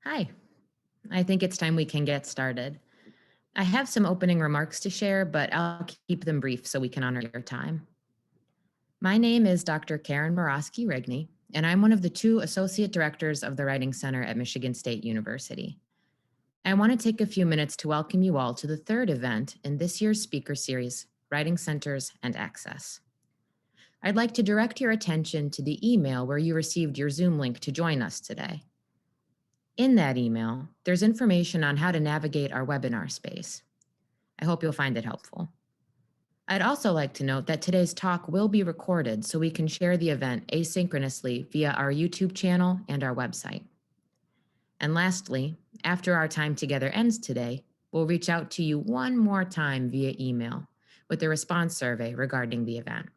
Hi, I think it's time we can get started. I have some opening remarks to share, but I'll keep them brief so we can honor your time. My name is Dr. Karen Morosky Rigney, and I'm one of the two associate directors of the Writing Center at Michigan State University. I want to take a few minutes to welcome you all to the third event in this year's speaker series, Writing Centers and Access. I'd like to direct your attention to the email where you received your Zoom link to join us today. In that email, there's information on how to navigate our webinar space. I hope you'll find it helpful. I'd also like to note that today's talk will be recorded so we can share the event asynchronously via our YouTube channel and our website. And lastly, after our time together ends today, we'll reach out to you one more time via email with a response survey regarding the event.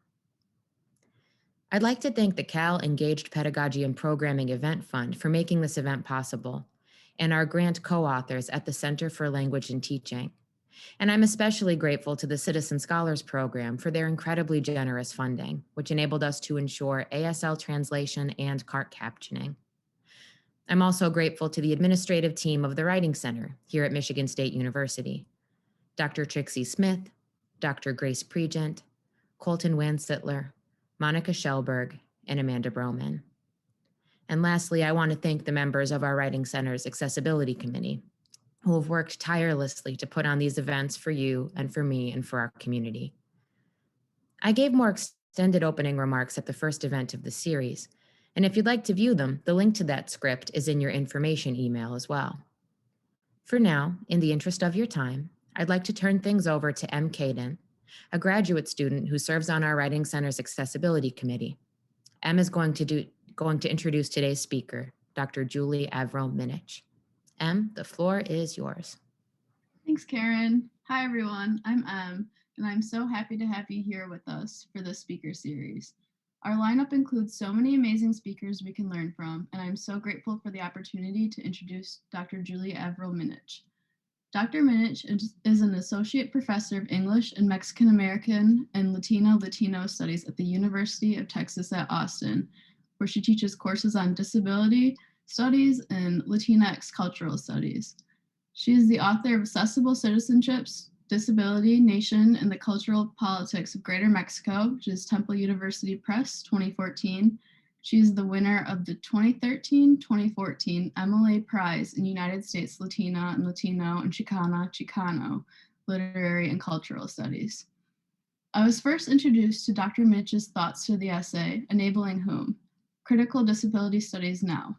I'd like to thank the Cal Engaged Pedagogy and Programming Event Fund for making this event possible, and our grant co-authors at the Center for Language and Teaching. And I'm especially grateful to the Citizen Scholars Program for their incredibly generous funding, which enabled us to ensure ASL translation and CART captioning. I'm also grateful to the administrative team of the Writing Center here at Michigan State University, Dr. Trixie Smith, Dr. Grace Pregent, Colton Wansittler, Monica Schellberg, and Amanda Broman. And lastly, I want to thank the members of our Writing Center's Accessibility Committee, who have worked tirelessly to put on these events for you and for me and for our community. I gave more extended opening remarks at the first event of the series, and if you'd like to view them, the link to that script is in your information email as well. For now, in the interest of your time, I'd like to turn things over to M. Caden, a graduate student who serves on our Writing Center's Accessibility Committee. M is going to introduce today's speaker, Dr. Julie Avril Minich. M, the floor is yours. Thanks, Karen. Hi, everyone. I'm Em, and I'm so happy to have you here with us for this speaker series. Our lineup includes so many amazing speakers we can learn from, and I'm so grateful for the opportunity to introduce Dr. Julie Avril Minich. Dr. Minich is an associate professor of English and Mexican American and Latino studies at the University of Texas at Austin, where she teaches courses on disability studies and Latinx cultural studies. She is the author of Accessible Citizenships, Disability, Nation, and the Cultural Politics of Greater Mexico, which is Temple University Press, 2014. She is the winner of the 2013-2014 MLA Prize in United States Latina and Latino and Chicano Literary and Cultural Studies. I was first introduced to Dr. Minich's thoughts through the essay, Enabling Whom? Critical Disability Studies Now.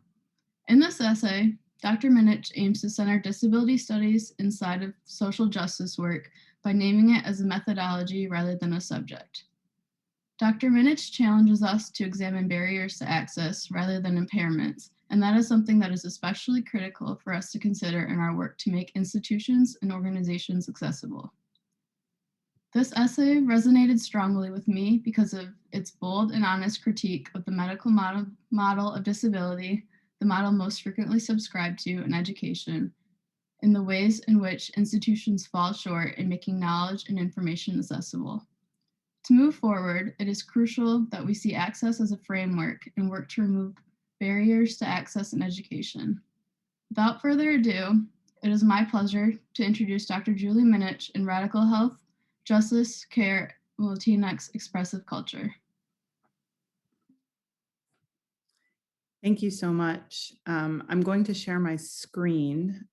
In this essay, Dr. Minich aims to center disability studies inside of social justice work by naming it as a methodology rather than a subject. Dr. Minich challenges us to examine barriers to access rather than impairments, and that is something that is especially critical for us to consider in our work to make institutions and organizations accessible. This essay resonated strongly with me because of its bold and honest critique of the medical model of disability, the model most frequently subscribed to in education, in the ways in which institutions fall short in making knowledge and information accessible. To move forward, it is crucial that we see access as a framework and work to remove barriers to access in education. Without further ado, it is my pleasure to introduce Dr. Julie Minich in Radical Health, Justice, Care, and Latinx Expressive Culture. Thank you so much. I'm going to share my screen,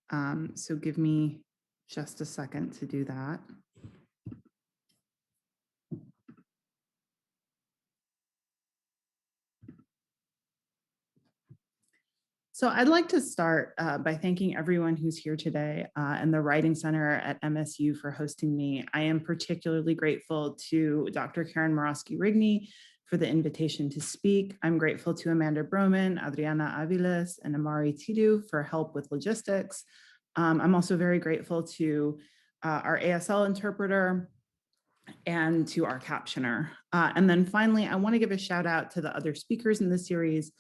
so give me just a second to do that. So I'd like to start by thanking everyone who's here today and the Writing Center at MSU for hosting me. I am particularly grateful to Dr. Karen Morosky Rigney for the invitation to speak. I'm grateful to Amanda Broman, Adriana Aviles, and Amari Tidu for help with logistics. I'm also very grateful to our ASL interpreter and to our captioner. And then finally, I want to give a shout out to the other speakers in the series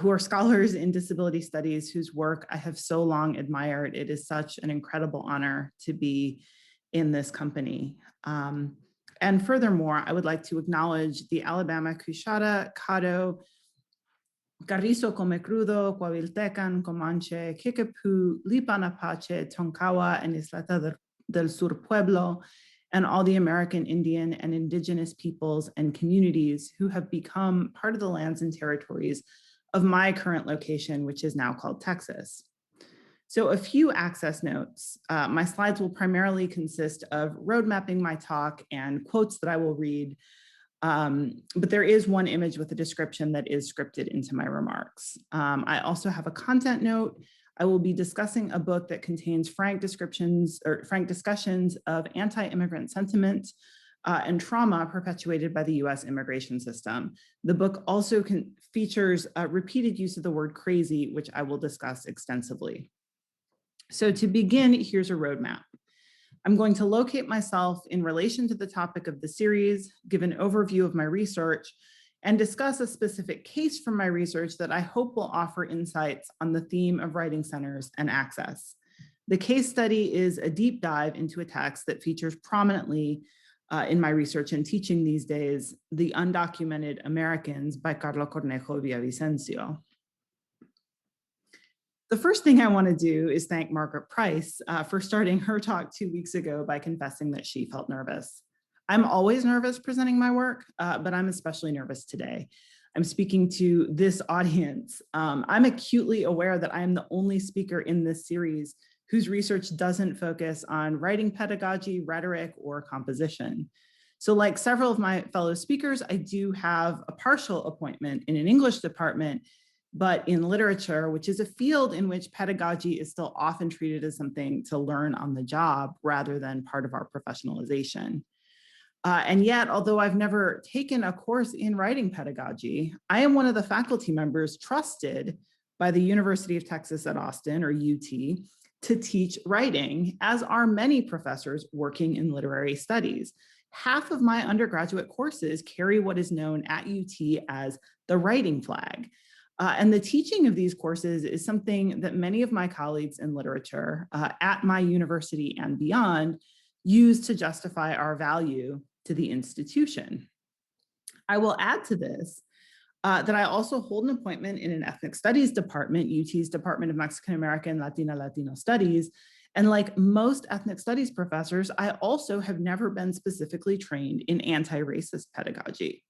who are scholars in disability studies whose work I have so long admired. It is such an incredible honor to be in this company. And furthermore, I would like to acknowledge the Alabama Coushatta, Caddo, Carrizo, Comecrudo, Coahuiltecan, Comanche, Kickapoo, Lipan Apache, Tonkawa, and Isleta del Sur Pueblo, and all the American Indian and indigenous peoples and communities who have become part of the lands and territories of my current location, which is now called Texas. So a few access notes. My slides will primarily consist of road mapping my talk and quotes that I will read. But there is one image with a description that is scripted into my remarks. I also have a content note. I will be discussing a book that contains frank discussions of anti-immigrant sentiment and trauma perpetuated by the US immigration system. The book also features repeated use of the word crazy, which I will discuss extensively. So to begin, here's a roadmap. I'm going to locate myself in relation to the topic of the series, give an overview of my research, and discuss a specific case from my research that I hope will offer insights on the theme of writing centers and access. The case study is a deep dive into a text that features prominently in my research and teaching these days, The Undocumented Americans by Carlo Cornejo Villavicencio. The first thing I want to do is thank Margaret Price for starting her talk 2 weeks ago by confessing that she felt nervous. I'm always nervous presenting my work, but I'm especially nervous today. I'm speaking to this audience. I'm acutely aware that I am the only speaker in this series whose research doesn't focus on writing pedagogy, rhetoric, or composition. So like several of my fellow speakers, I do have a partial appointment in an English department, but in literature, which is a field in which pedagogy is still often treated as something to learn on the job rather than part of our professionalization. And yet, although I've never taken a course in writing pedagogy, I am one of the faculty members trusted by the University of Texas at Austin, or UT, to teach writing, as are many professors working in literary studies. Half of my undergraduate courses carry what is known at UT as the writing flag. And the teaching of these courses is something that many of my colleagues in literature at my university and beyond use to justify our value to the institution. I will add to this that I also hold an appointment in an ethnic studies department, UT's Department of Mexican American, Latino Studies. And like most ethnic studies professors, I also have never been specifically trained in anti-racist pedagogy.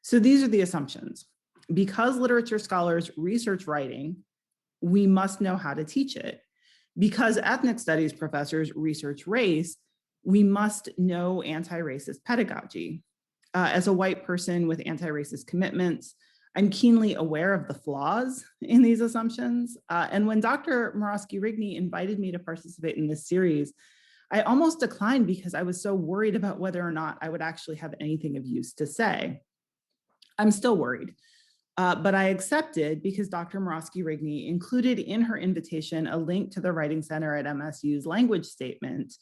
So these are the assumptions. Because literature scholars research writing, we must know how to teach it. Because ethnic studies professors research race, we must know anti-racist pedagogy. As a white person with anti-racist commitments, I'm keenly aware of the flaws in these assumptions. And when Dr. Morosky-Rigney invited me to participate in this series, I almost declined because I was so worried about whether or not I would actually have anything of use to say. I'm still worried, but I accepted because Dr. Morosky-Rigney included in her invitation a link to the Writing Center at MSU's language statement,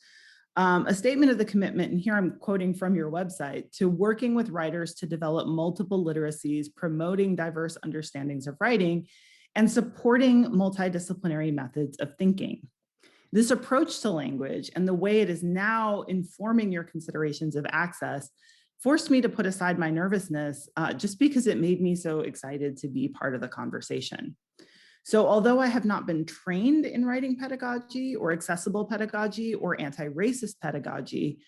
a statement of the commitment, and here I'm quoting from your website, to working with writers to develop multiple literacies, promoting diverse understandings of writing, and supporting multidisciplinary methods of thinking. This approach to language and the way it is now informing your considerations of access forced me to put aside my nervousness just because it made me so excited to be part of the conversation. So although I have not been trained in writing pedagogy or accessible pedagogy or anti-racist pedagogy,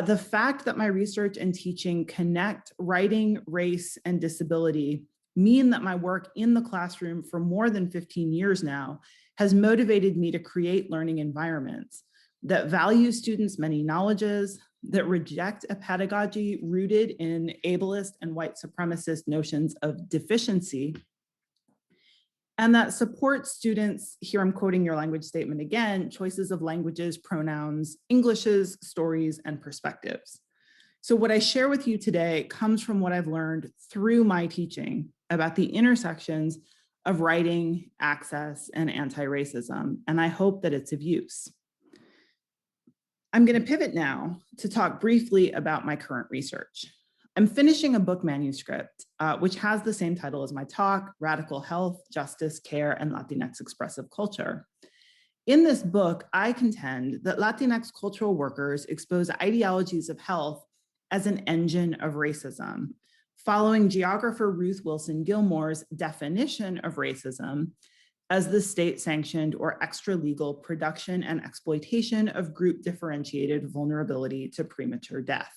the fact that my research and teaching connect writing, race, and disability mean that my work in the classroom for more than 15 years now has motivated me to create learning environments that value students' many knowledges, that reject a pedagogy rooted in ableist and white supremacist notions of deficiency, and that supports students, here I'm quoting your language statement again, choices of languages, pronouns, Englishes, stories, and perspectives. So what I share with you today comes from what I've learned through my teaching about the intersections of writing, access, and anti-racism, and I hope that it's of use. I'm going to pivot now to talk briefly about my current research. I'm finishing a book manuscript, which has the same title as my talk, Radical Health, Justice, Care, and Latinx Expressive Culture. In this book, I contend that Latinx cultural workers expose ideologies of health as an engine of racism, following geographer Ruth Wilson Gilmore's definition of racism as the state-sanctioned or extra-legal production and exploitation of group-differentiated vulnerability to premature death.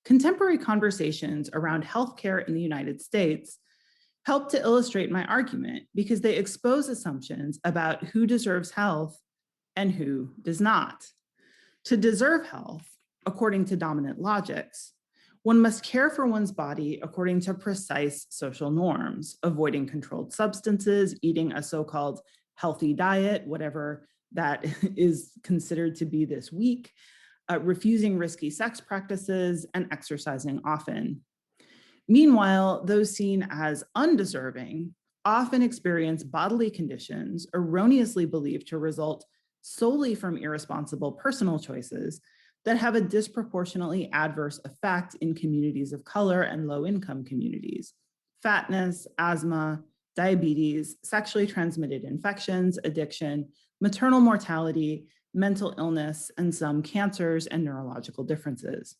Contemporary conversations around healthcare in the United States help to illustrate my argument because they expose assumptions about who deserves health and who does not. To deserve health, according to dominant logics, one must care for one's body according to precise social norms, avoiding controlled substances, eating a so-called healthy diet, whatever that is considered to be this week, refusing risky sex practices, and exercising often. Meanwhile, those seen as undeserving often experience bodily conditions erroneously believed to result solely from irresponsible personal choices that have a disproportionately adverse effect in communities of color and low-income communities. Fatness, asthma, diabetes, sexually transmitted infections, addiction, maternal mortality, mental illness, and some cancers and neurological differences.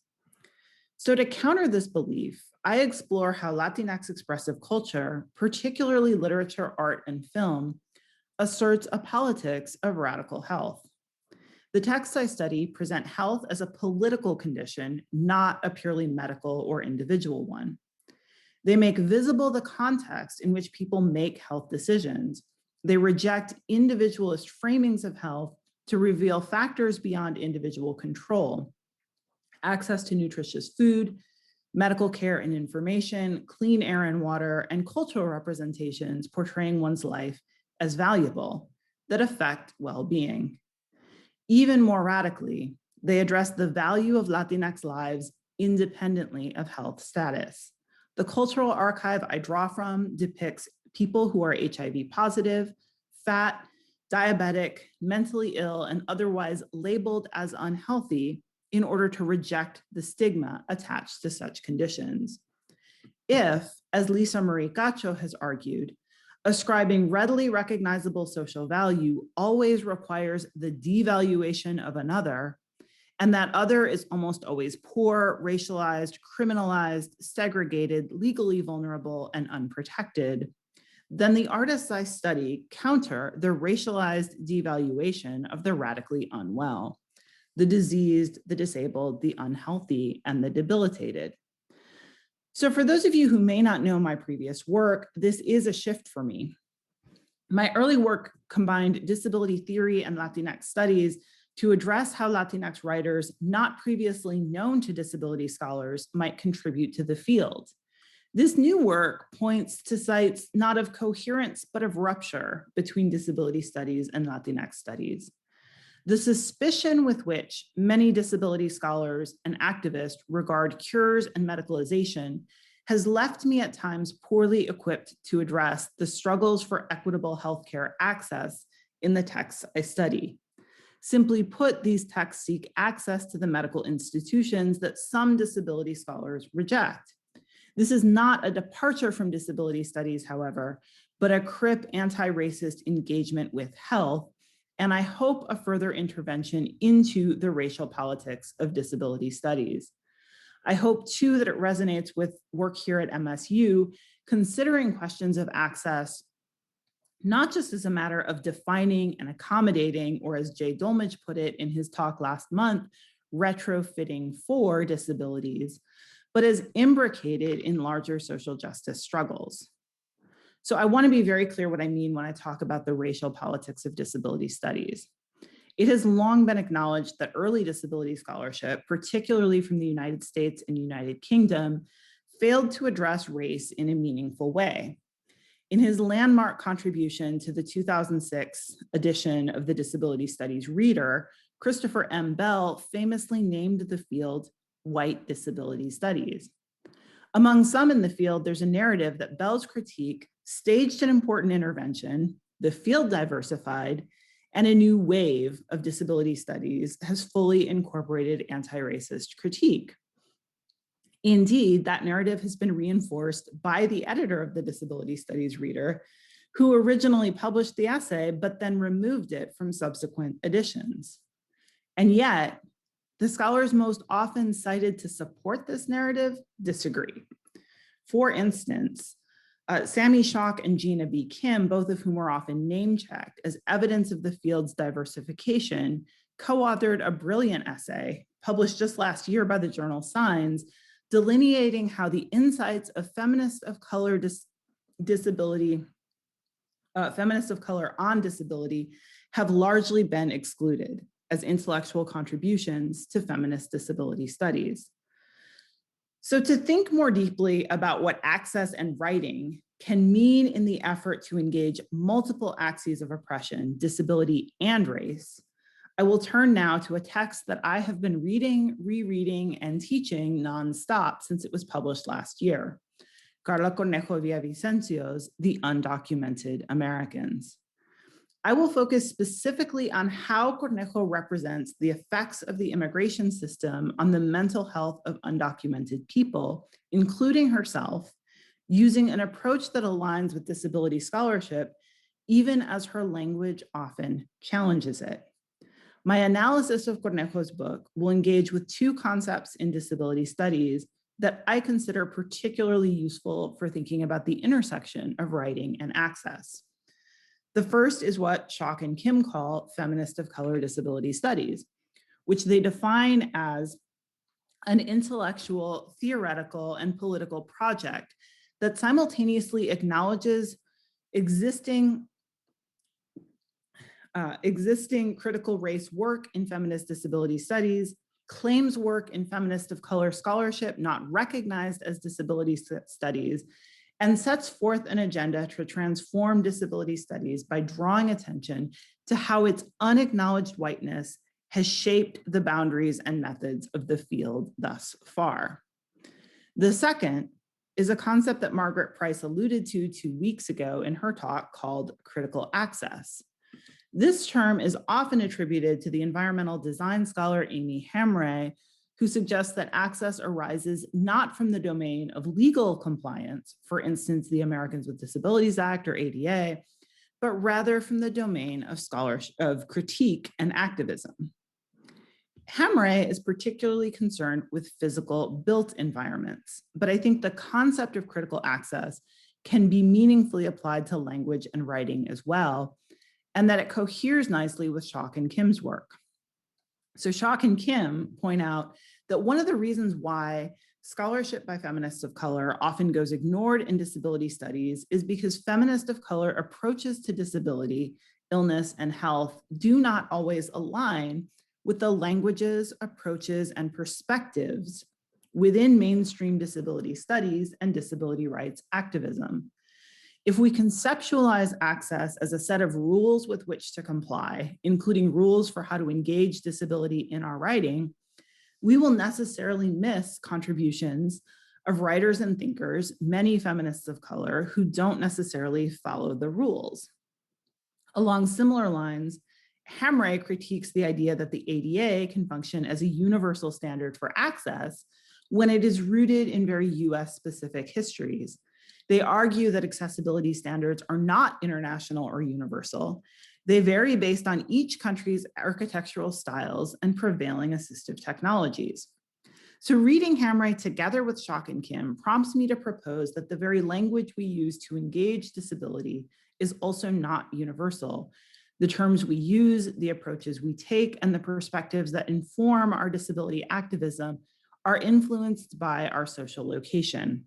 So to counter this belief, I explore how Latinx expressive culture, particularly literature, art, and film, asserts a politics of radical health. The texts I study present health as a political condition, not a purely medical or individual one. They make visible the context in which people make health decisions. They reject individualist framings of health to reveal factors beyond individual control: access to nutritious food, medical care and information, clean air and water, and cultural representations portraying one's life as valuable that affect well-being. Even more radically, they address the value of Latinx lives independently of health status. The cultural archive I draw from depicts people who are HIV positive, fat, diabetic, mentally ill, and otherwise labeled as unhealthy in order to reject the stigma attached to such conditions. If, as Lisa Marie Cacho has argued, ascribing readily recognizable social value always requires the devaluation of another, and that other is almost always poor, racialized, criminalized, segregated, legally vulnerable, and unprotected, then the artists I study counter the racialized devaluation of the radically unwell, the diseased, the disabled, the unhealthy, and the debilitated. So for those of you who may not know my previous work, this is a shift for me. My early work combined disability theory and Latinx studies to address how Latinx writers not previously known to disability scholars might contribute to the field. This new work points to sites not of coherence, but of rupture between disability studies and Latinx studies. The suspicion with which many disability scholars and activists regard cures and medicalization has left me at times poorly equipped to address the struggles for equitable healthcare access in the texts I study. Simply put, these texts seek access to the medical institutions that some disability scholars reject. This is not a departure from disability studies, however, but a CRIP anti-racist engagement with health, and I hope a further intervention into the racial politics of disability studies. I hope too that it resonates with work here at MSU, considering questions of access, not just as a matter of defining and accommodating, or as Jay Dolmage put it in his talk last month, retrofitting for disabilities, but as imbricated in larger social justice struggles. So I want to be very clear what I mean when I talk about the racial politics of disability studies. It has long been acknowledged that early disability scholarship, particularly from the United States and United Kingdom, failed to address race in a meaningful way. In his landmark contribution to the 2006 edition of the Disability Studies Reader, Christopher M. Bell famously named the field white disability studies. Among some in the field, there's a narrative that Bell's critique staged an important intervention, the field diversified, and a new wave of disability studies has fully incorporated anti-racist critique. Indeed, that narrative has been reinforced by the editor of the Disability Studies Reader, who originally published the essay, but then removed it from subsequent editions. And yet, The scholars most often cited to support this narrative disagree. For instance, Sammy Schock and Gina B. Kim, both of whom were often name-checked as evidence of the field's diversification, co-authored a brilliant essay published just last year by the journal Signs, delineating how the insights of feminists of color on disability have largely been excluded as intellectual contributions to feminist disability studies. So to think more deeply about what access and writing can mean in the effort to engage multiple axes of oppression, disability, and race, I will turn now to a text that I have been reading, rereading, and teaching nonstop since it was published last year, Carla Cornejo Villavicencio's The Undocumented Americans. I will focus specifically on how Cornejo represents the effects of the immigration system on the mental health of undocumented people, including herself, using an approach that aligns with disability scholarship, even as her language often challenges it. My analysis of Cornejo's book will engage with two concepts in disability studies that I consider particularly useful for thinking about the intersection of writing and access. The first is what Schock and Kim call feminist of color disability studies, which they define as an intellectual, theoretical, and political project that simultaneously acknowledges existing critical race work in feminist disability studies, claims work in feminist of color scholarship not recognized as disability studies, and sets forth an agenda to transform disability studies by drawing attention to how its unacknowledged whiteness has shaped the boundaries and methods of the field thus far. The second is a concept that Margaret Price alluded to 2 weeks ago in her talk called critical access. This term is often attributed to the environmental design scholar Amy Hamre, who suggests that access arises not from the domain of legal compliance, for instance, the Americans with Disabilities Act or ADA, but rather from the domain of scholarship, of critique and activism. Hamre is particularly concerned with physical built environments, but I think the concept of critical access can be meaningfully applied to language and writing as well, and that it coheres nicely with Schock and Kim's work. So Schock and Kim point out that one of the reasons why scholarship by feminists of color often goes ignored in disability studies is because feminists of color approaches to disability, illness, and health do not always align with the languages, approaches, and perspectives within mainstream disability studies and disability rights activism. If we conceptualize access as a set of rules with which to comply, including rules for how to engage disability in our writing, we will necessarily miss contributions of writers and thinkers, many feminists of color, who don't necessarily follow the rules. Along similar lines, Hamre critiques the idea that the ADA can function as a universal standard for access when it is rooted in very US-specific histories. They argue that accessibility standards are not international or universal. They vary based on each country's architectural styles and prevailing assistive technologies. So reading Hamre together with Schock and Kim prompts me to propose that the very language we use to engage disability is also not universal. The terms we use, the approaches we take, and the perspectives that inform our disability activism are influenced by our social location.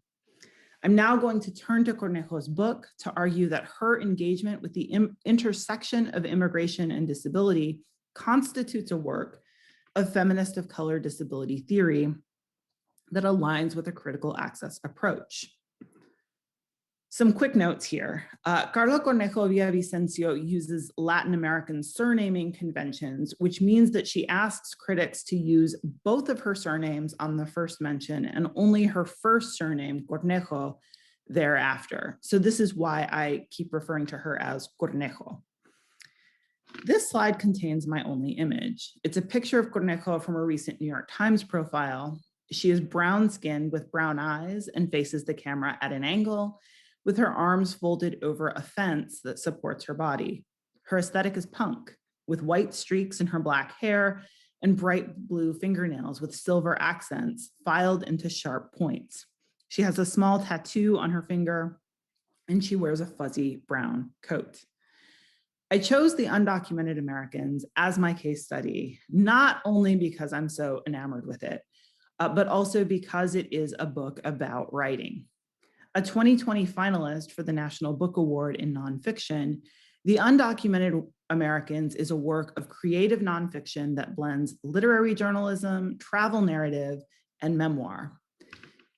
I'm now going to turn to Cornejo's book to argue that her engagement with the intersection of immigration and disability constitutes a work of feminist of color disability theory that aligns with a critical access approach. Some quick notes here. Carla Cornejo Villavicencio uses Latin American surnaming conventions, which means that she asks critics to use both of her surnames on the first mention and only her first surname, Cornejo, thereafter. So this is why I keep referring to her as Cornejo. This slide contains my only image. It's a picture of Cornejo from a recent New York Times profile. She is brown-skinned with brown eyes and faces the camera at an angle, with her arms folded over a fence that supports her body. Her aesthetic is punk, with white streaks in her black hair and bright blue fingernails with silver accents filed into sharp points. She has a small tattoo on her finger, and she wears a fuzzy brown coat. I chose the undocumented Americans as my case study, not only because I'm so enamored with it, but also because it is a book about writing. A 2020 finalist for the National Book Award in nonfiction, The Undocumented Americans is a work of creative nonfiction that blends literary journalism, travel narrative, and memoir.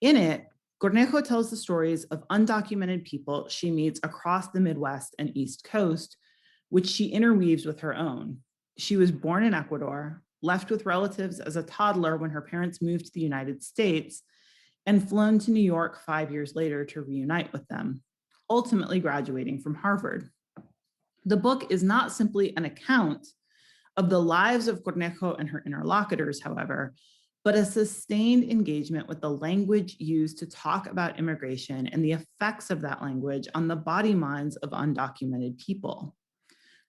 In it, Cornejo tells the stories of undocumented people she meets across the Midwest and East Coast, which she interweaves with her own. She was born in Ecuador, left with relatives as a toddler when her parents moved to the United States, and flown to New York 5 years later to reunite with them, ultimately graduating from Harvard. The book is not simply an account of the lives of Cornejo and her interlocutors, however, but a sustained engagement with the language used to talk about immigration and the effects of that language on the body minds of undocumented people.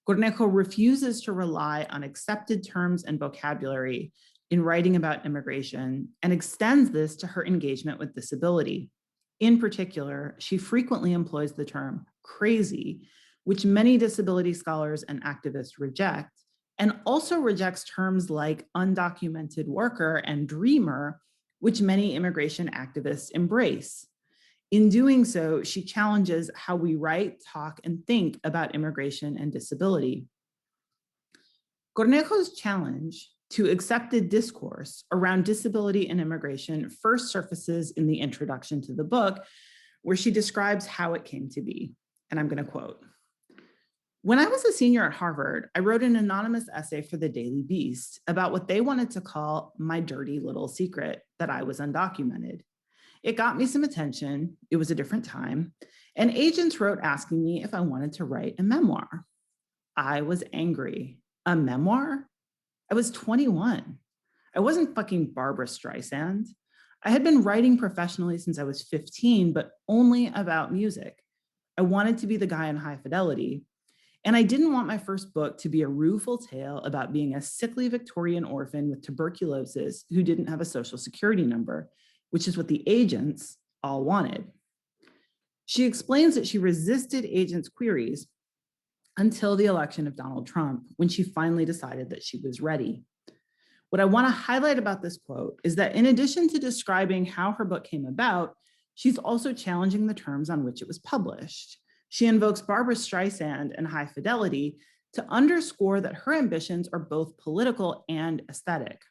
Cornejo refuses to rely on accepted terms and vocabulary in writing about immigration and extends this to her engagement with disability. In particular, she frequently employs the term crazy, which many disability scholars and activists reject, and also rejects terms like undocumented worker and dreamer, which many immigration activists embrace. In doing so, she challenges how we write, talk, and think about immigration and disability. Cornejo's challenge to accepted discourse around disability and immigration first surfaces in the introduction to the book, where she describes how it came to be. And I'm going to quote, "When I was a senior at Harvard, I wrote an anonymous essay for the Daily Beast about what they wanted to call my dirty little secret, that I was undocumented. It got me some attention. It was a different time. And agents wrote asking me if I wanted to write a memoir. I was angry. A memoir? I was 21. I wasn't fucking Barbara Streisand. I had been writing professionally since I was 15, but only about music. I wanted to be the guy in High Fidelity. And I didn't want my first book to be a rueful tale about being a sickly Victorian orphan with tuberculosis who didn't have a social security number, which is what the agents all wanted." She explains that she resisted agents' queries until the election of Donald Trump, when she finally decided that she was ready. What I want to highlight about this quote is that in addition to describing how her book came about, she's also challenging the terms on which it was published. She invokes Barbara Streisand and High Fidelity to underscore that her ambitions are both political and aesthetic.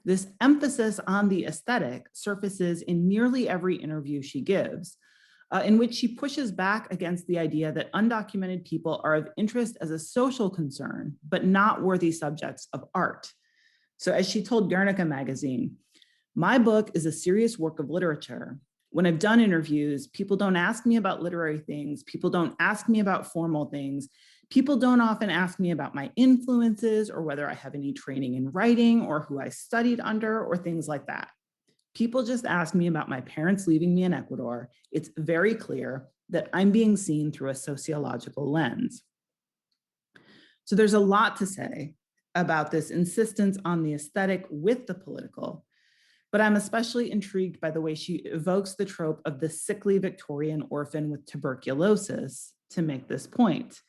This emphasis on the aesthetic surfaces in nearly every interview she gives, in which she pushes back against the idea that undocumented people are of interest as a social concern, but not worthy subjects of art. So as she told Guernica magazine, "My book is a serious work of literature. When I've done interviews, people don't ask me about literary things. People don't ask me about formal things. People don't often ask me about my influences or whether I have any training in writing or who I studied under or things like that. People just ask me about my parents leaving me in Ecuador. It's very clear that I'm being seen through a sociological lens." So there's a lot to say about this insistence on the aesthetic with the political, but I'm especially intrigued by the way she evokes the trope of the sickly Victorian orphan with tuberculosis to make this point.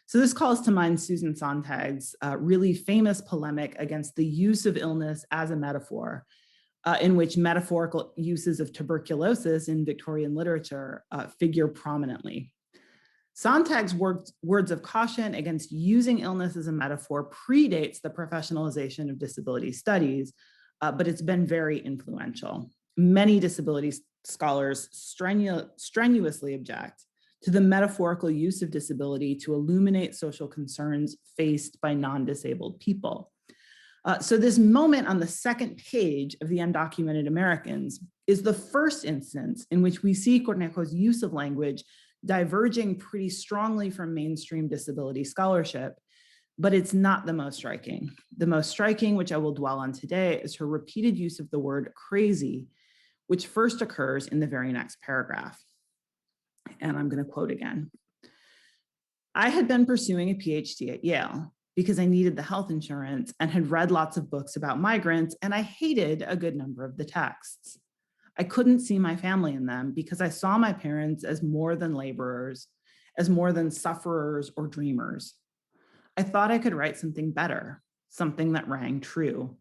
So this calls to mind Susan Sontag's really famous polemic against the use of illness as a metaphor, in which metaphorical uses of tuberculosis in Victorian literature figure prominently. Sontag's words of caution against using illness as a metaphor predates the professionalization of disability studies, but it's been very influential. Many disability scholars strenuously object to the metaphorical use of disability to illuminate social concerns faced by non-disabled people. So this moment on the second page of The Undocumented Americans is the first instance in which we see Cornejo's use of language diverging pretty strongly from mainstream disability scholarship, but it's not the most striking. The most striking, which I will dwell on today, is her repeated use of the word crazy, which first occurs in the very next paragraph. And I'm going to quote again. "I had been pursuing a PhD at Yale. because I needed the health insurance and had read lots of books about migrants, and I hated a good number of the texts. I couldn't see my family in them because I saw my parents as more than laborers, as more than sufferers or dreamers. I thought I could write something better, something that rang true.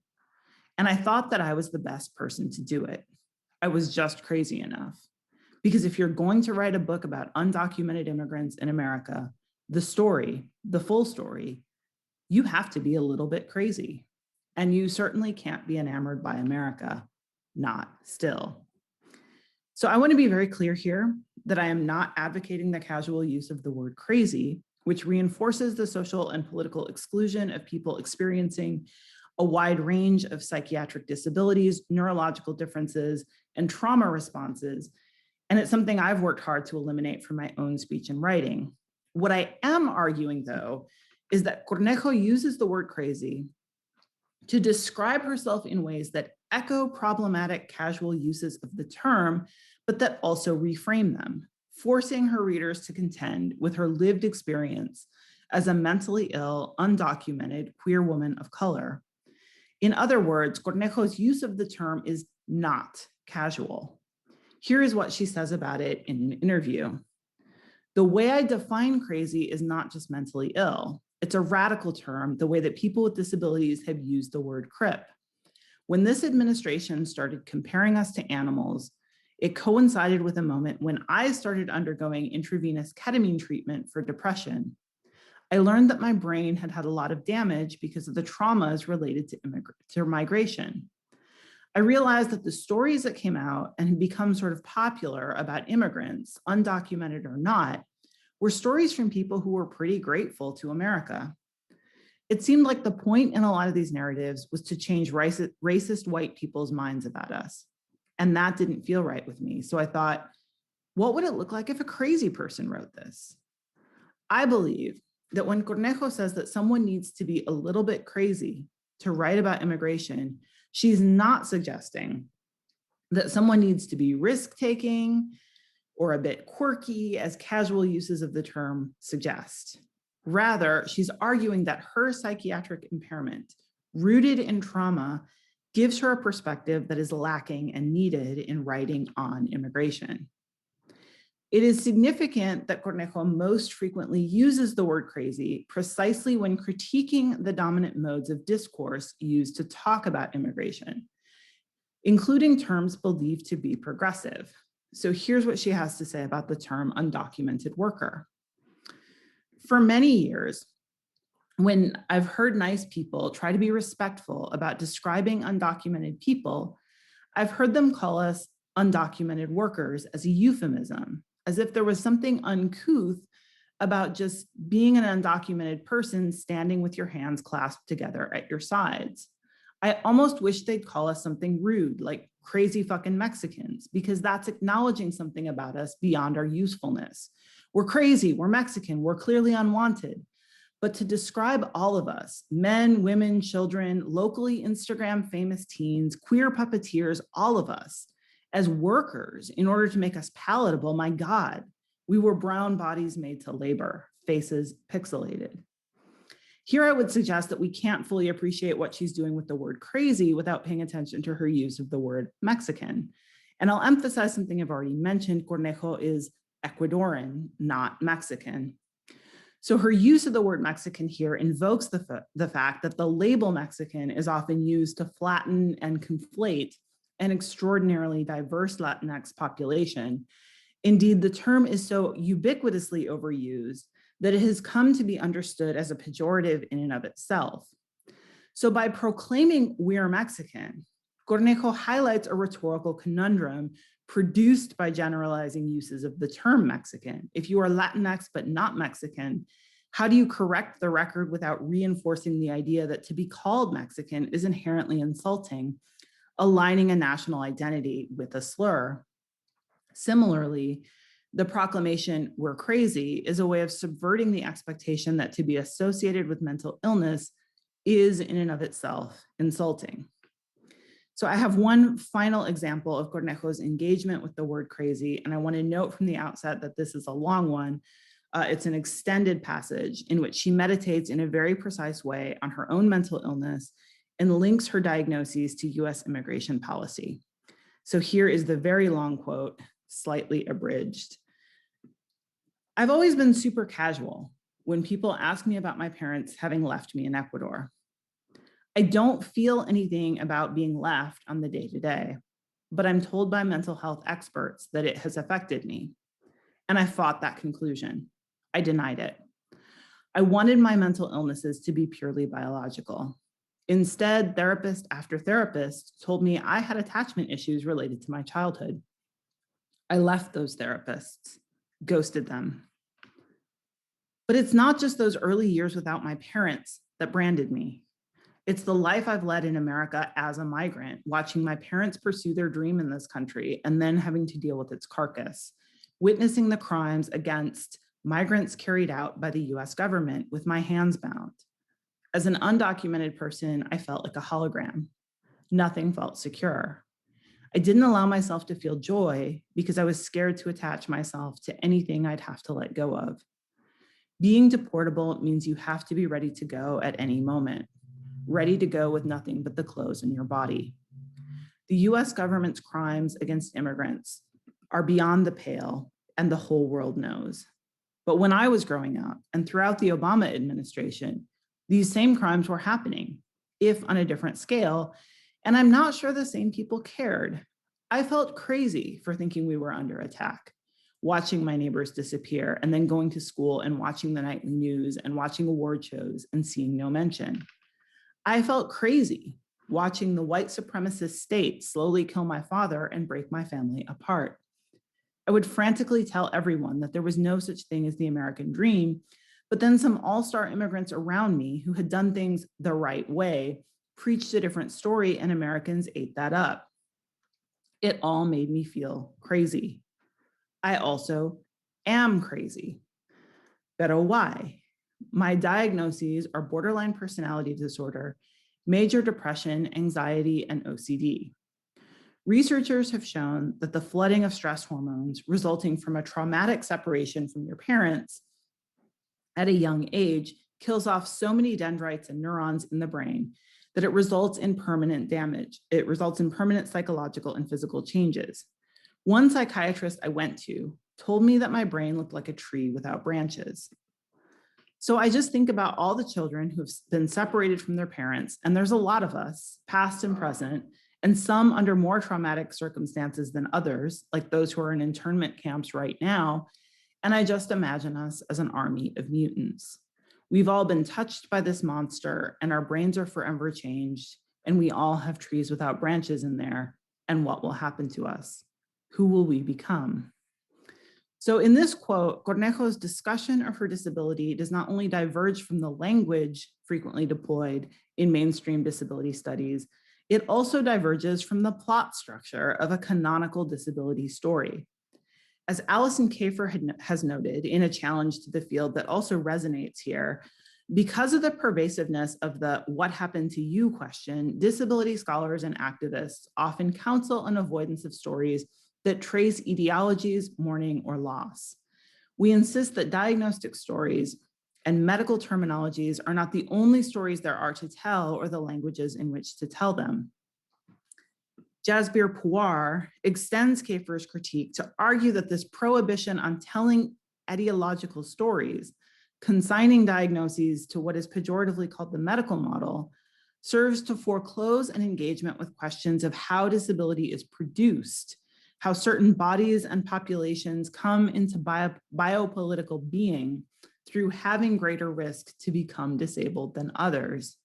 And I thought that I was the best person to do it. I was just crazy enough. Because if you're going to write a book about undocumented immigrants in America, the story, the full story, you have to be a little bit crazy. And you certainly can't be enamored by America, not still. So I want to be very clear here that I am not advocating the casual use of the word crazy, which reinforces the social and political exclusion of people experiencing a wide range of psychiatric disabilities, neurological differences, and trauma responses. And it's something I've worked hard to eliminate from my own speech and writing. What I am arguing, though, is that Cornejo uses the word crazy to describe herself in ways that echo problematic casual uses of the term, but that also reframe them, forcing her readers to contend with her lived experience as a mentally ill, undocumented queer woman of color. In other words, Cornejo's use of the term is not casual. Here is what she says about it in an interview. The way I define crazy is not just mentally ill. It's a radical term, the way that people with disabilities have used the word crip. When this administration started comparing us to animals, it coincided with a moment when I started undergoing intravenous ketamine treatment for depression. I learned that my brain had had a lot of damage because of the traumas related to migration. I realized that the stories that came out and had become sort of popular about immigrants, undocumented or not, were stories from people who were pretty grateful to America. It seemed like the point in a lot of these narratives was to change racist white people's minds about us. And that didn't feel right with me. So I thought, what would it look like if a crazy person wrote this? I believe that when Cornejo says that someone needs to be a little bit crazy to write about immigration, she's not suggesting that someone needs to be risk-taking or a bit quirky, as casual uses of the term suggest. Rather, she's arguing that her psychiatric impairment, rooted in trauma, gives her a perspective that is lacking and needed in writing on immigration. It is significant that Cornejo most frequently uses the word crazy precisely when critiquing the dominant modes of discourse used to talk about immigration, including terms believed to be progressive. So here's what she has to say about the term undocumented worker. For many years, when I've heard nice people try to be respectful about describing undocumented people, I've heard them call us undocumented workers as a euphemism, as if there was something uncouth about just being an undocumented person standing with your hands clasped together at your sides. I almost wish they'd call us something rude, like crazy fucking Mexicans, because that's acknowledging something about us beyond our usefulness. We're crazy, we're Mexican, we're clearly unwanted. But to describe all of us, men, women, children, locally Instagram famous teens, queer puppeteers, all of us, as workers in order to make us palatable, my God, we were brown bodies made to labor, faces pixelated. Here I would suggest that we can't fully appreciate what she's doing with the word crazy without paying attention to her use of the word Mexican. And I'll emphasize something I've already mentioned. Cornejo is Ecuadorian, not Mexican. So her use of the word Mexican here invokes the fact that the label Mexican is often used to flatten and conflate an extraordinarily diverse Latinx population. Indeed, the term is so ubiquitously overused that it has come to be understood as a pejorative in and of itself. So by proclaiming we're Mexican, Cornejo highlights a rhetorical conundrum produced by generalizing uses of the term Mexican. If you are Latinx but not Mexican, how do you correct the record without reinforcing the idea that to be called Mexican is inherently insulting, aligning a national identity with a slur? Similarly, the proclamation, we're crazy, is a way of subverting the expectation that to be associated with mental illness is in and of itself insulting. So I have one final example of Cornejo's engagement with the word crazy, and I want to note from the outset that this is a long one. It's an extended passage in which she meditates in a very precise way on her own mental illness and links her diagnoses to US immigration policy. So here is the very long quote, slightly abridged. I've always been super casual when people ask me about my parents having left me in Ecuador. I don't feel anything about being left on the day-to-day, but I'm told by mental health experts that it has affected me. And I fought that conclusion. I denied it. I wanted my mental illnesses to be purely biological. Instead, therapist after therapist told me I had attachment issues related to my childhood. I left those therapists, ghosted them. But it's not just those early years without my parents that branded me. It's the life I've led in America as a migrant, watching my parents pursue their dream in this country and then having to deal with its carcass, witnessing the crimes against migrants carried out by the US government with my hands bound. As an undocumented person, I felt like a hologram. Nothing felt secure. I didn't allow myself to feel joy because I was scared to attach myself to anything I'd have to let go of. Being deportable means you have to be ready to go at any moment, ready to go with nothing but the clothes in your body. The US government's crimes against immigrants are beyond the pale, and the whole world knows. But when I was growing up and throughout the Obama administration, these same crimes were happening, if on a different scale, and I'm not sure the same people cared. I felt crazy for thinking we were under attack, watching my neighbors disappear and then going to school and watching the nightly news and watching award shows and seeing no mention. I felt crazy watching the white supremacist state slowly kill my father and break my family apart. I would frantically tell everyone that there was no such thing as the American dream, but then some all-star immigrants around me who had done things the right way preached a different story, and Americans ate that up. It all made me feel crazy. I also am crazy. Pero why? My diagnoses are borderline personality disorder, major depression, anxiety, and OCD. Researchers have shown that the flooding of stress hormones resulting from a traumatic separation from your parents at a young age kills off so many dendrites and neurons in the brain that it results in permanent damage. It results in permanent psychological and physical changes. One psychiatrist I went to told me that my brain looked like a tree without branches. So I just think about all the children who've been separated from their parents, and there's a lot of us, past and present, and some under more traumatic circumstances than others, like those who are in internment camps right now. And I just imagine us as an army of mutants. We've all been touched by this monster, and our brains are forever changed, and we all have trees without branches in there. And what will happen to us? Who will we become? So in this quote, Cornejo's discussion of her disability does not only diverge from the language frequently deployed in mainstream disability studies, it also diverges from the plot structure of a canonical disability story. As Alison Kafer has noted in a challenge to the field that also resonates here, because of the pervasiveness of the "what happened to you" question, disability scholars and activists often counsel an avoidance of stories that trace etiologies, mourning, or loss. We insist that diagnostic stories and medical terminologies are not the only stories there are to tell or the languages in which to tell them. Jasbir Puar extends Kafer's critique to argue that this prohibition on telling etiological stories, consigning diagnoses to what is pejoratively called the medical model, serves to foreclose an engagement with questions of how disability is produced, how certain bodies and populations come into biopolitical being through having greater risk to become disabled than others.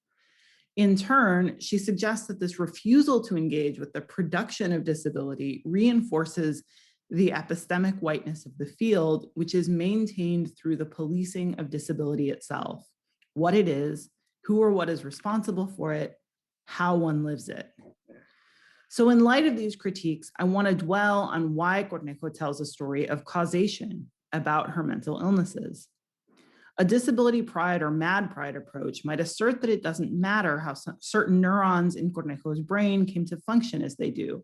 In turn, she suggests that this refusal to engage with the production of disability reinforces the epistemic whiteness of the field, which is maintained through the policing of disability itself, what it is, who or what is responsible for it, how one lives it. So in light of these critiques, I want to dwell on why Cornejo tells a story of causation about her mental illnesses. A disability pride or mad pride approach might assert that it doesn't matter how certain neurons in Cornejo's brain came to function as they do,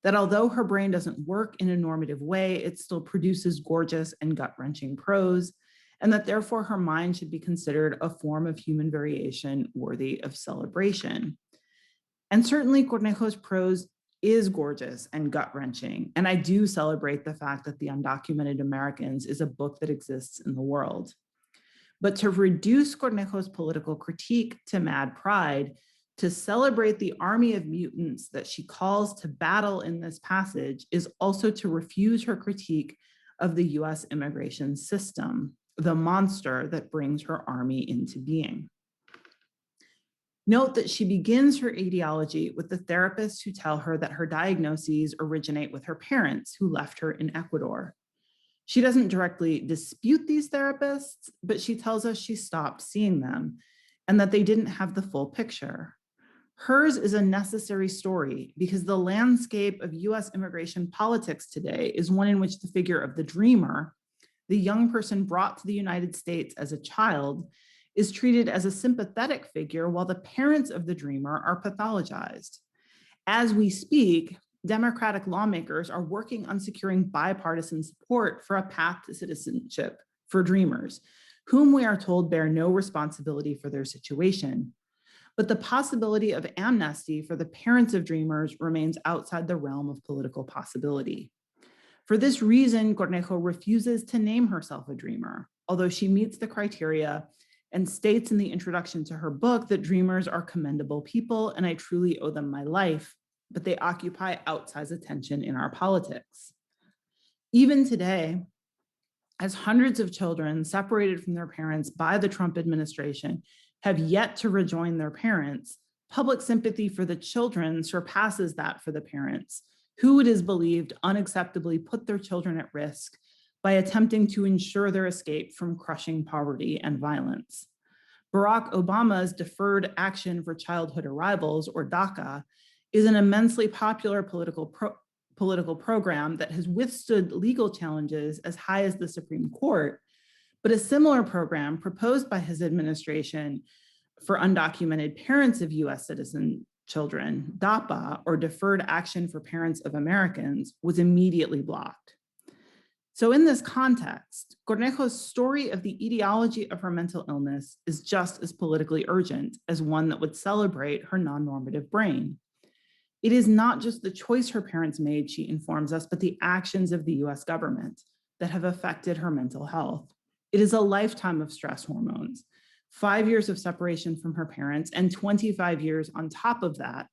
that although her brain doesn't work in a normative way, it still produces gorgeous and gut-wrenching prose, and that therefore her mind should be considered a form of human variation worthy of celebration. And certainly Cornejo's prose is gorgeous and gut-wrenching, and I do celebrate the fact that The Undocumented Americans is a book that exists in the world. But to reduce Cornejo's political critique to mad pride, to celebrate the army of mutants that she calls to battle in this passage, is also to refuse her critique of the US immigration system, the monster that brings her army into being. Note that she begins her etiology with the therapists who tell her that her diagnoses originate with her parents who left her in Ecuador. She doesn't directly dispute these therapists, but she tells us she stopped seeing them and that they didn't have the full picture. Hers is a necessary story because the landscape of US immigration politics today is one in which the figure of the dreamer, the young person brought to the United States as a child, is treated as a sympathetic figure while the parents of the dreamer are pathologized. As we speak, Democratic lawmakers are working on securing bipartisan support for a path to citizenship for dreamers, whom we are told bear no responsibility for their situation. But the possibility of amnesty for the parents of dreamers remains outside the realm of political possibility. For this reason, Cornejo refuses to name herself a dreamer, although she meets the criteria and states in the introduction to her book that dreamers are commendable people and I truly owe them my life, but they occupy outsized attention in our politics. Even today, as hundreds of children separated from their parents by the Trump administration have yet to rejoin their parents, public sympathy for the children surpasses that for the parents, who it is believed unacceptably put their children at risk by attempting to ensure their escape from crushing poverty and violence. Barack Obama's Deferred Action for Childhood Arrivals, or DACA, is an immensely popular political program that has withstood legal challenges as high as the Supreme Court, but a similar program proposed by his administration for undocumented parents of US citizen children, DAPA, or Deferred Action for Parents of Americans, was immediately blocked. So in this context, Cornejo's story of the etiology of her mental illness is just as politically urgent as one that would celebrate her non-normative brain. It is not just the choice her parents made, she informs us, but the actions of the US government that have affected her mental health. It is a lifetime of stress hormones, 5 years of separation from her parents, and 25 years on top of that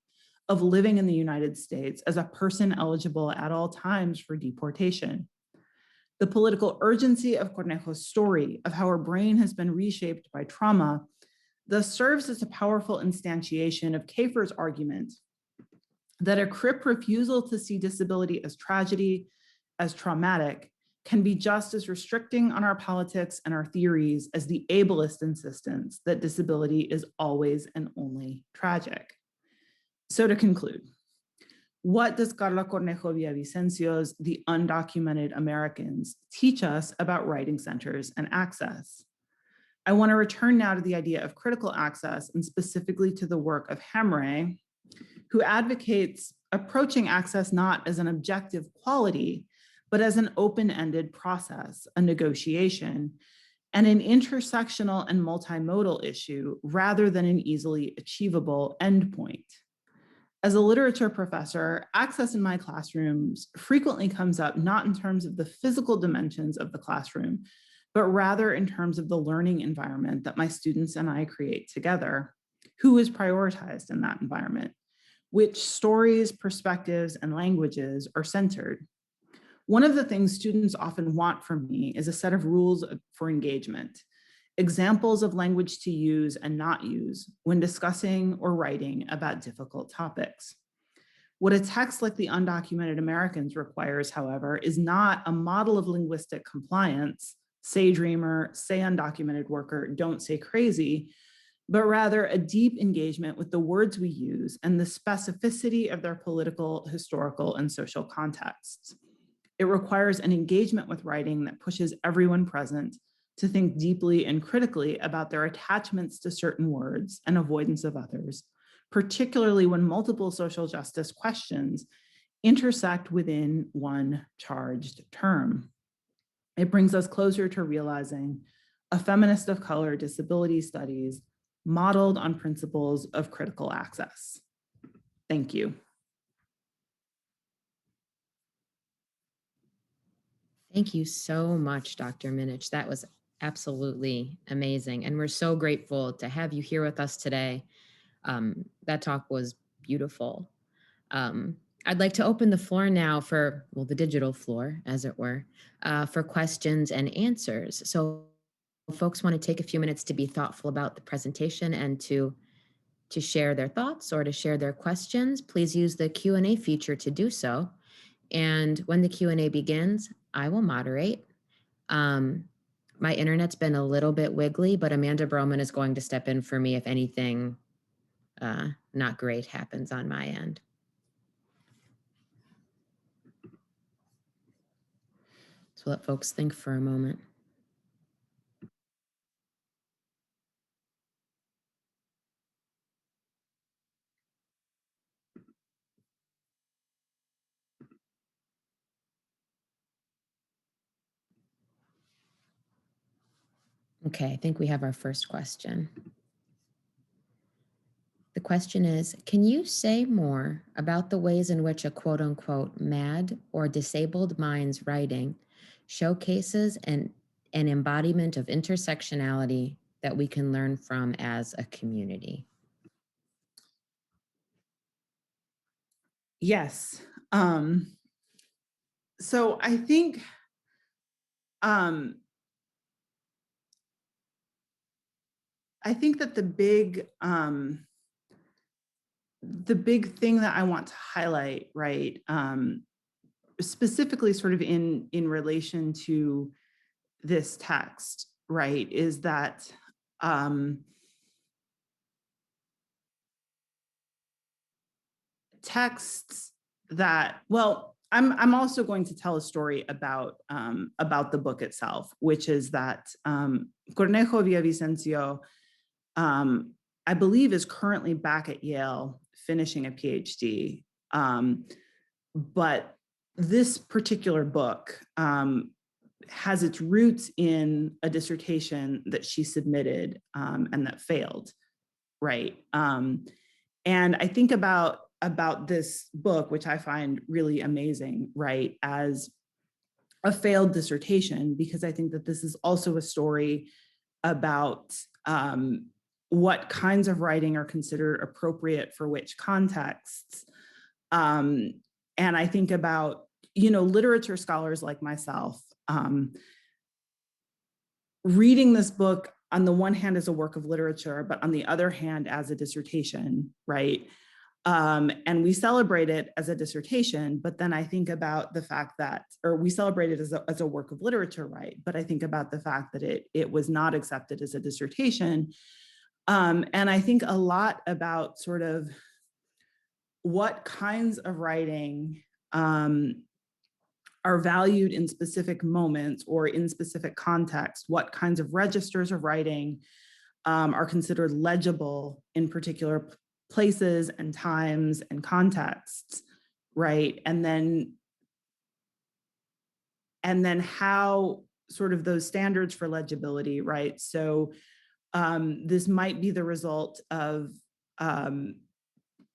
of living in the United States as a person eligible at all times for deportation. The political urgency of Cornejo's story of how her brain has been reshaped by trauma thus serves as a powerful instantiation of Kafer's argument that a CRIP refusal to see disability as tragedy, as traumatic, can be just as restricting on our politics and our theories as the ableist insistence that disability is always and only tragic. So to conclude, what does Carla Cornejo Villavicencio's The Undocumented Americans teach us about writing centers and access? I want to return now to the idea of critical access and specifically to the work of Hamre, who advocates approaching access not as an objective quality, but as an open-ended process, a negotiation, and an intersectional and multimodal issue rather than an easily achievable endpoint. As a literature professor, access in my classrooms frequently comes up not in terms of the physical dimensions of the classroom, but rather in terms of the learning environment that my students and I create together. Who is prioritized in that environment? Which stories, perspectives, and languages are centered? One of the things students often want from me is a set of rules for engagement, examples of language to use and not use when discussing or writing about difficult topics. What a text like The Undocumented Americans requires, however, is not a model of linguistic compliance, say dreamer, say undocumented worker, don't say crazy, but rather a deep engagement with the words we use and the specificity of their political, historical, and social contexts. It requires an engagement with writing that pushes everyone present to think deeply and critically about their attachments to certain words and avoidance of others, particularly when multiple social justice questions intersect within one charged term. It brings us closer to realizing a feminist of color disability studies modeled on principles of critical access. Thank you. Thank you so much, Dr. Minich. That was absolutely amazing. And we're so grateful to have you here with us today. That talk was beautiful. I'd like to open the floor now for, well, the digital floor, as it were, for questions and answers. So if folks want to take a few minutes to be thoughtful about the presentation and to share their thoughts or to share their questions, please use the Q&A feature to do so. And when the Q&A begins, I will moderate. My internet's been a little bit wiggly, but Amanda Broman is going to step in for me if anything not great happens on my end. So let folks think for a moment. Okay, I think we have our first question. The question is, can you say more about the ways in which a quote unquote mad or disabled mind's writing showcases an embodiment of intersectionality that we can learn from as a community? Yes. So I think that the big thing that I want to highlight, right, specifically sort of in relation to this text, right, is that texts that, well, I'm also going to tell a story about the book itself, which is that Cornejo Villavicencio, I believe, is currently back at Yale finishing a PhD. But this particular book has its roots in a dissertation that she submitted and that failed, right? And I think about this book, which I find really amazing, right, as a failed dissertation, because I think that this is also a story about what kinds of writing are considered appropriate for which contexts. And I think about, literature scholars like myself, reading this book on the one hand as a work of literature, but on the other hand as a dissertation, right? And we celebrate it as a dissertation, but then I think about the fact that, or we celebrate it as a work of literature, right? But I think about the fact that it was not accepted as a dissertation. And I think a lot about sort of what kinds of writing are valued in specific moments or in specific contexts, what kinds of registers of writing are considered legible in particular places and times and contexts, right? And then how sort of those standards for legibility, right? So this might be the result of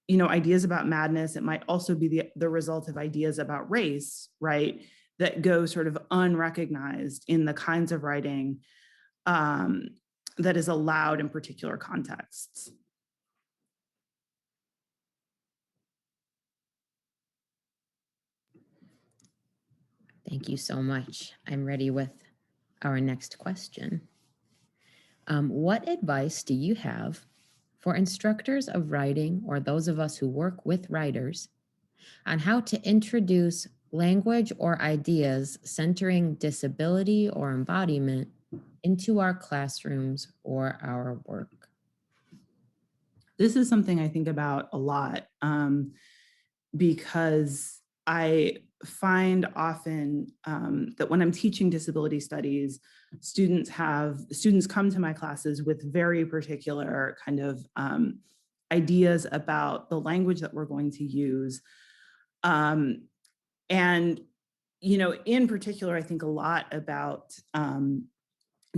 ideas about madness. It might also be the result of ideas about race, right, that go sort of unrecognized in the kinds of writing that is allowed in particular contexts. Thank you so much. I'm ready with our next question. What advice do you have for instructors of writing or those of us who work with writers on how to introduce language or ideas centering disability or embodiment into our classrooms or our work? This is something I think about a lot because I find often that when I'm teaching disability studies, students come to my classes with very particular kind of ideas about the language that we're going to use. And, in particular, I think a lot about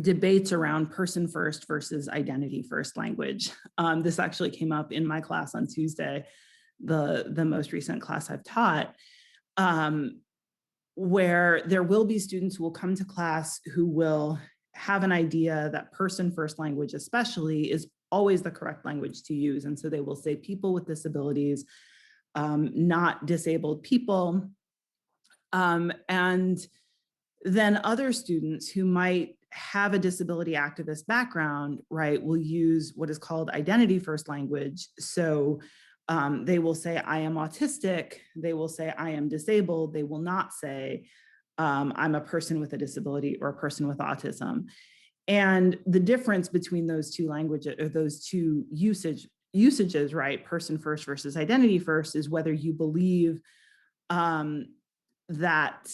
debates around person first versus identity first language. This actually came up in my class on Tuesday, the most recent class I've taught, where there will be students who will come to class who will have an idea that person first language especially is always the correct language to use. And so they will say people with disabilities, not disabled people. And then other students who might have a disability activist background, right, will use what is called identity first language. So they will say, I am autistic. They will say, I am disabled. They will not say, I'm a person with a disability or a person with autism. And the difference between those two languages, or those two usages, right, person first versus identity first, is whether you believe that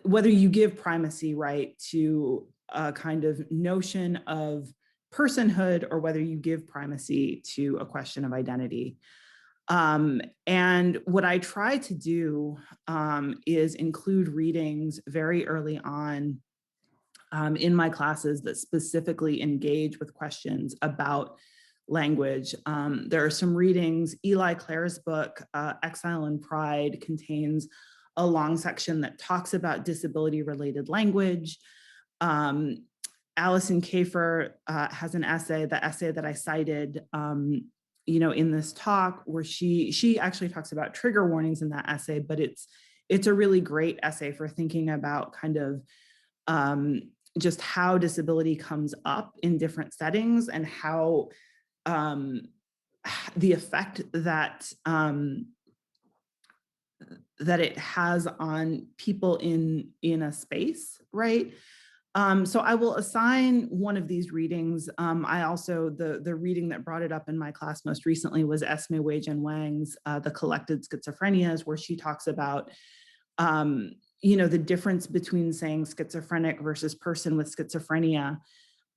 whether you give primacy, right, to a kind of notion of personhood, or whether you give primacy to a question of identity. And what I try to do is include readings very early on in my classes that specifically engage with questions about language. There are some readings. Eli Clare's book, Exile and Pride, contains a long section that talks about disability-related language. Allison Kafer has an essay, the essay that I cited, in this talk, where she actually talks about trigger warnings in that essay, but it's a really great essay for thinking about kind of just how disability comes up in different settings, and how the effect that that it has on people in a space, right? So I will assign one of these readings. I also, the reading that brought it up in my class most recently was Esme Wei-Jen Wang's The Collected Schizophrenias, where she talks about the difference between saying schizophrenic versus person with schizophrenia.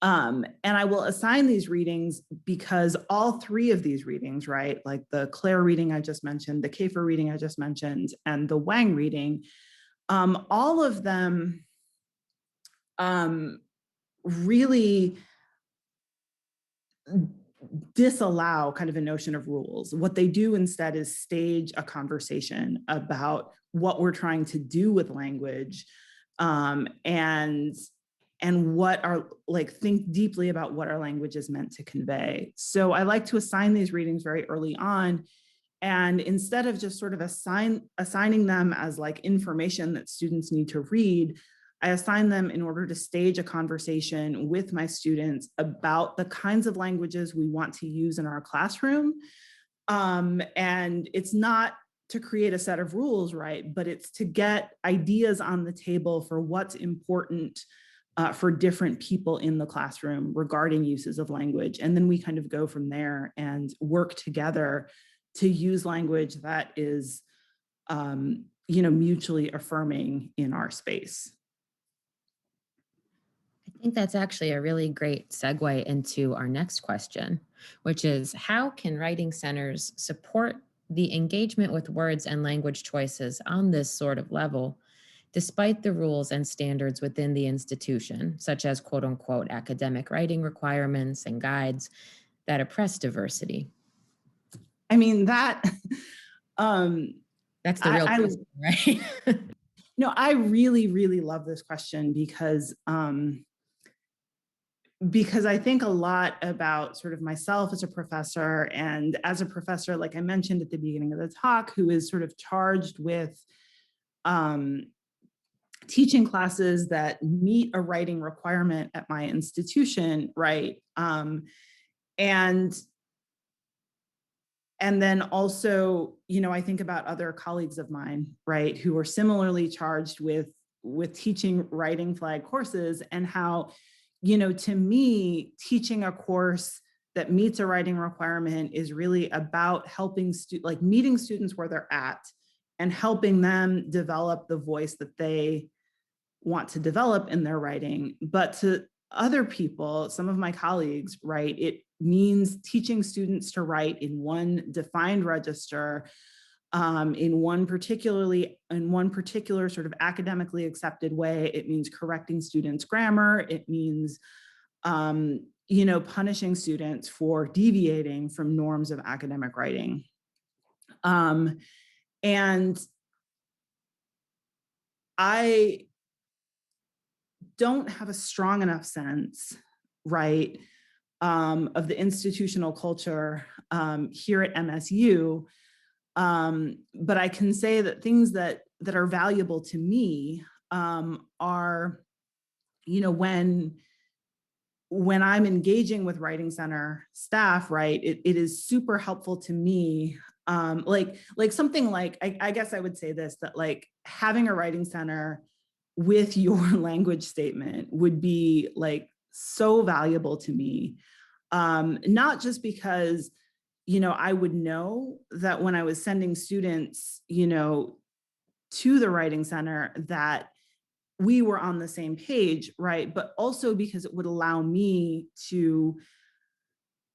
And I will assign these readings because all three of these readings, right, like the Clare reading I just mentioned, the Kafer reading I just mentioned, and the Wang reading, all of them really disallow kind of a notion of rules. What they do instead is stage a conversation about what we're trying to do with language, and what our, like, think deeply about what our language is meant to convey. So I like to assign these readings very early on, and instead of just sort of assigning them as like information that students need to read, I assign them in order to stage a conversation with my students about the kinds of languages we want to use in our classroom. And it's not to create a set of rules, right? But it's to get ideas on the table for what's important for different people in the classroom regarding uses of language. And then we kind of go from there and work together to use language that is, mutually affirming in our space. I think that's actually a really great segue into our next question, which is, how can writing centers support the engagement with words and language choices on this sort of level, despite the rules and standards within the institution, such as quote unquote academic writing requirements and guides that oppress diversity? I mean, that That's the real question, right? No, I really, really love this question because I think a lot about sort of myself as a professor, and as a professor, like I mentioned at the beginning of the talk, who is sort of charged with teaching classes that meet a writing requirement at my institution, right? And then also, I think about other colleagues of mine, right, who are similarly charged with teaching writing flag courses, and how, to me, teaching a course that meets a writing requirement is really about helping meeting students where they're at and helping them develop the voice that they want to develop in their writing. But to other people, some of my colleagues, right, it means teaching students to write in one defined register, in one particular sort of academically accepted way. It means correcting students' grammar. It means, punishing students for deviating from norms of academic writing. And I don't have a strong enough sense, right, of the institutional culture here at MSU. But I can say that things that are valuable to me are, when I'm engaging with Writing Center staff, right, it is super helpful to me. Like something like, I guess I would say this, that like having a Writing Center with your language statement would be like so valuable to me. Not just because, I would know that when I was sending students, to the Writing Center, that we were on the same page, right? But also because it would allow me to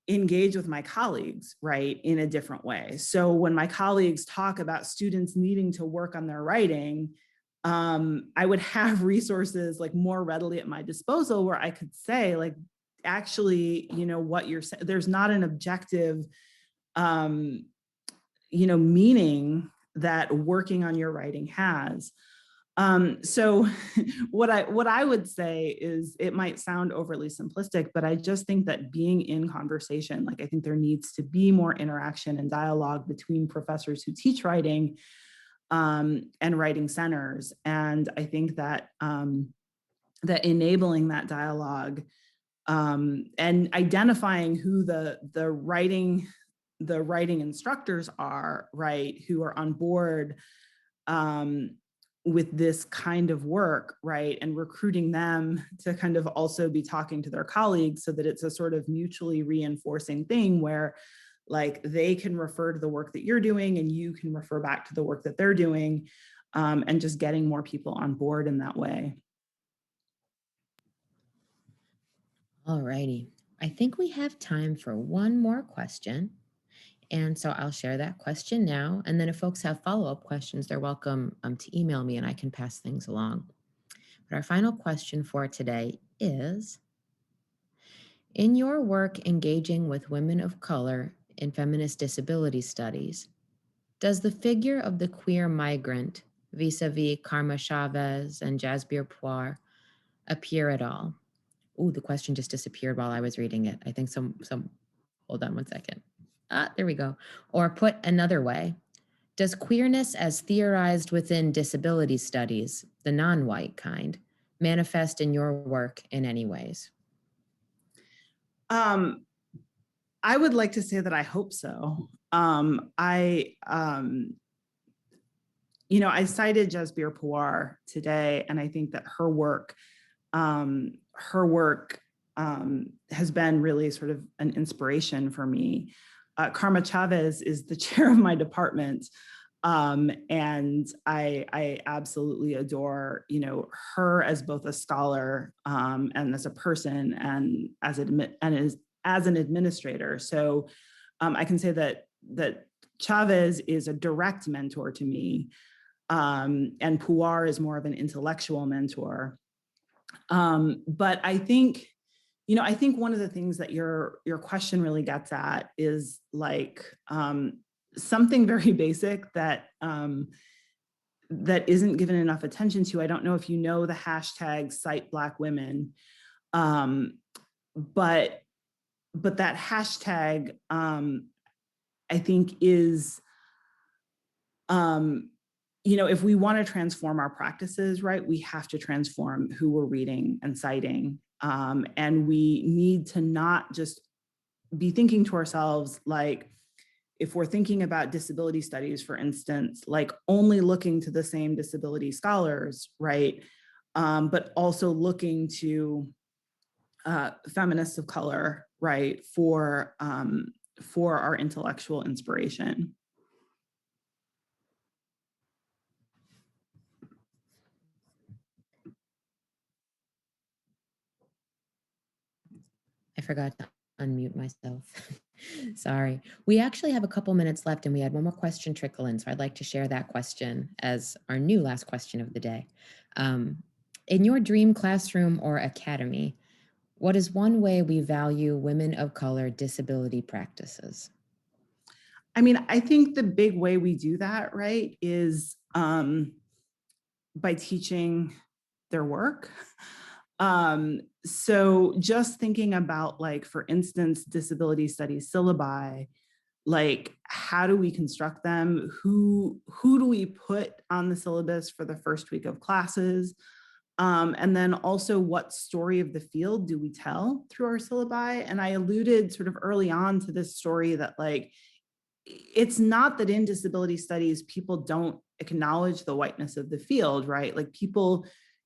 engage with my colleagues, right, in a different way. So when my colleagues talk about students needing to work on their writing, I would have resources like more readily at my disposal where I could say, like, actually, what you're saying, there's not an objective, meaning that working on your writing has. So what I would say is, it might sound overly simplistic, but I just think that being in conversation, like I think there needs to be more interaction and dialogue between professors who teach writing and writing centers. And I think that that enabling that dialogue and identifying who the writing instructors are, right, who are on board with this kind of work, right, and recruiting them to kind of also be talking to their colleagues, so that it's a sort of mutually reinforcing thing where like they can refer to the work that you're doing and you can refer back to the work that they're doing, and just getting more people on board in that way. All righty. I think we have time for one more question. And so I'll share that question now. And then if folks have follow-up questions, they're welcome to email me and I can pass things along. But our final question for today is, in your work engaging with women of color in feminist disability studies, does the figure of the queer migrant vis-a-vis Karma Chavez and Jasbir Puar appear at all? Ooh, the question just disappeared while I was reading it. I think hold on one second. There we go. Or put another way, does queerness as theorized within disability studies, the non-white kind, manifest in your work in any ways? I would like to say that I hope so. I cited Jasbir Puar today, and I think that her work has been really sort of an inspiration for me. Karma Chavez is the chair of my department, and I absolutely adore, her as both a scholar and as a person and as an administrator. So I can say that Chavez is a direct mentor to me, and Puar is more of an intellectual mentor. But I think, one of the things that your question really gets at is like something very basic that that isn't given enough attention to. I don't know if you know the hashtag Cite Black Women, but that hashtag I think is if we want to transform our practices, right, we have to transform who we're reading and citing. And we need to not just be thinking to ourselves, like, if we're thinking about disability studies, for instance, like only looking to the same disability scholars, right, but also looking to feminists of color, right, for our intellectual inspiration. I forgot to unmute myself. Sorry. We actually have a couple minutes left and we had one more question trickle in. So I'd like to share that question as our new last question of the day. Um, in your dream classroom or academy, what is one way we value women of color disability practices? I mean, I think the big way we do that, right, is by teaching their work. So just thinking about, like, for instance, disability studies syllabi, like, how do we construct them? Who do we put on the syllabus for the first week of classes? And then also, what story of the field do we tell through our syllabi? And I alluded sort of early on to this story that, like, it's not that in disability studies people don't acknowledge the whiteness of the field, right? Like, people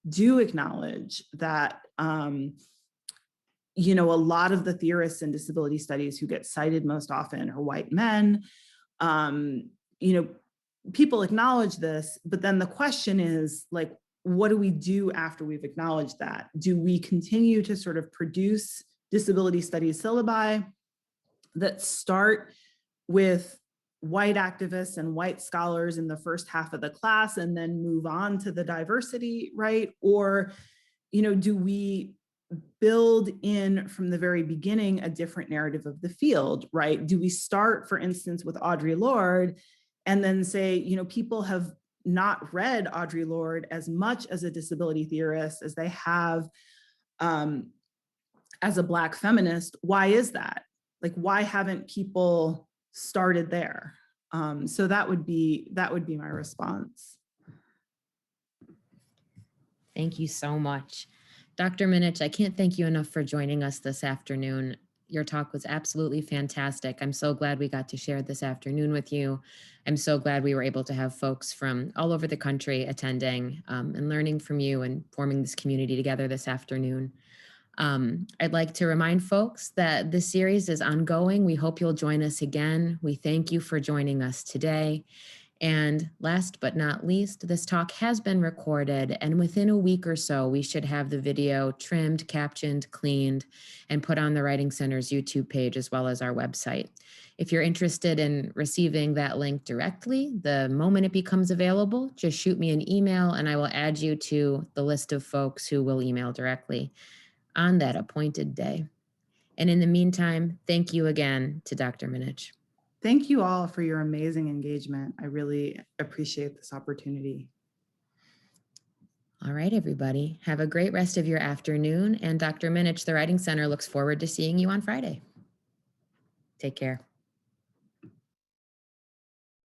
do acknowledge that a lot of the theorists in disability studies who get cited most often are white men. um, you know People acknowledge this, but then the question is, like, what do we do after we've acknowledged that? Do we continue to sort of produce disability studies syllabi that start with white activists and white scholars in the first half of the class and then move on to the diversity, right? Or, do we build in from the very beginning a different narrative of the field, right? Do we start, for instance, with Audre Lorde and then say, people have not read Audre Lorde as much as a disability theorist as they have as a Black feminist? Why is that? Like, why haven't people started there? So that would be my response. Thank you so much. Dr. Minich, I can't thank you enough for joining us this afternoon. Your talk was absolutely fantastic. I'm so glad we got to share this afternoon with you. I'm so glad we were able to have folks from all over the country attending and learning from you and forming this community together this afternoon. I'd like to remind folks that this series is ongoing. We hope you'll join us again. We thank you for joining us today. And last but not least, this talk has been recorded, and within a week or so, we should have the video trimmed, captioned, cleaned, and put on the Writing Center's YouTube page as well as our website. If you're interested in receiving that link directly, the moment it becomes available, just shoot me an email and I will add you to the list of folks who will email directly on that appointed day. And in the meantime, thank you again to Dr. Minich. Thank you all for your amazing engagement. I really appreciate this opportunity. All right, everybody. Have a great rest of your afternoon. And Dr. Minich, the Writing Center looks forward to seeing you on Friday. Take care.